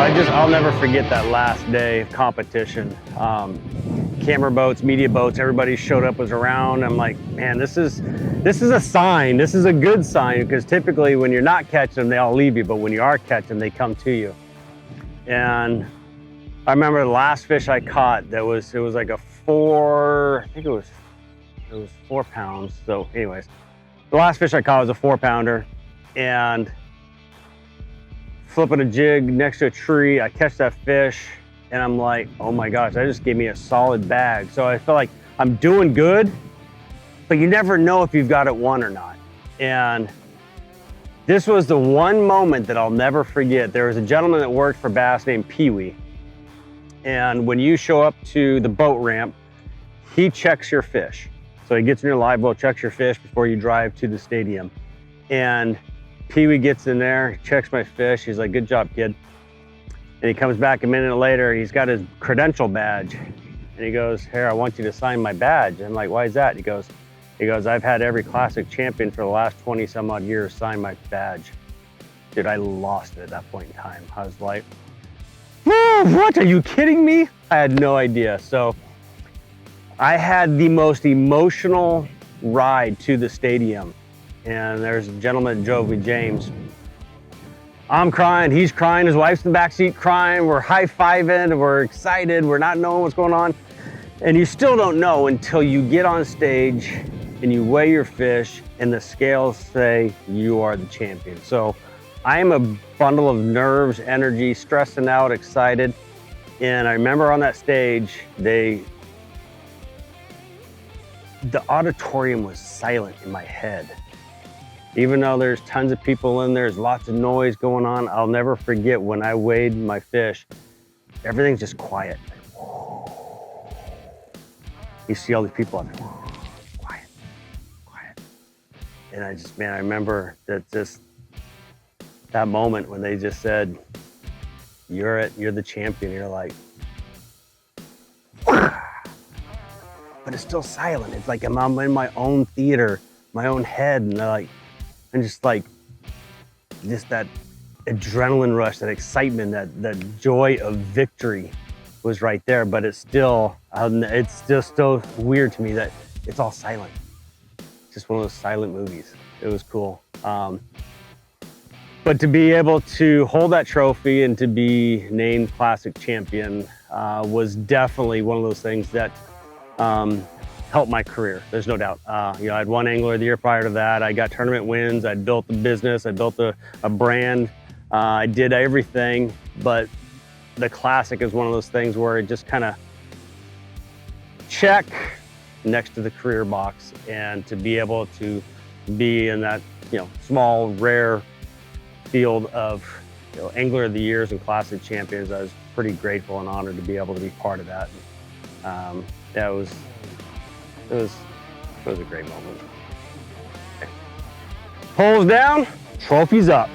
I'll never forget that last day of competition. Camera boats, media boats, everybody showed up, was around. I'm like, man, this is a sign. This is a good sign, because typically when you're not catching them, they all leave you, but when you are catching, they come to you. And I remember the last fish I caught, it was like a I think it was 4 pounds. So anyways, the last fish I caught was a 4-pounder, and flipping a jig next to a tree, I catch that fish, and I'm like, oh my gosh, that just gave me a solid bag. So I feel like I'm doing good, but you never know if you've got it won or not. And this was the one moment that I'll never forget. There was a gentleman that worked for Bass named Pee Wee. And when you show up to the boat ramp, he checks your fish. So he gets in your live boat, checks your fish before you drive to the stadium. And Pee Wee gets in there, checks my fish. He's like, good job, kid. And he comes back a minute later, he's got his credential badge. And he goes, here, I want you to sign my badge. I'm like, why is that? He goes, I've had every classic champion for the last 20 some odd years sign my badge. Dude, I lost it at that point in time. I was like, what, are you kidding me? I had no idea. So I had the most emotional ride to the stadium. And there's a gentleman that drove with James. I'm crying, he's crying, his wife's in the backseat crying, we're high-fiving, we're excited, we're not knowing what's going on. And you still don't know until you get on stage and you weigh your fish and the scales say you are the champion. So I am a bundle of nerves, energy, stressing out, excited. And I remember on that stage, the auditorium was silent in my head. Even though there's tons of people in there, there's lots of noise going on, I'll never forget when I weighed my fish, everything's just quiet. You see all these people out there, quiet, quiet. And I remember that moment when they just said, you're the champion. You're like, but it's still silent. It's like I'm in my own theater, my own head, and just that adrenaline rush, that excitement, that joy of victory was right there. But it's still weird to me that it's all silent. It's just one of those silent movies. It was cool. But to be able to hold that trophy and to be named Classic Champion was definitely one of those things that helped my career. There's no doubt. I'd won Angler of the Year prior to that. I got tournament wins. I built the business. I built a brand. I did everything, but the Classic is one of those things where it just kind of check next to the career box, and to be able to be in that small, rare field of Angler of the Years and Classic Champions, I was pretty grateful and honored to be able to be part of that. Yeah, it was a great moment. Okay. Poles down, trophies up.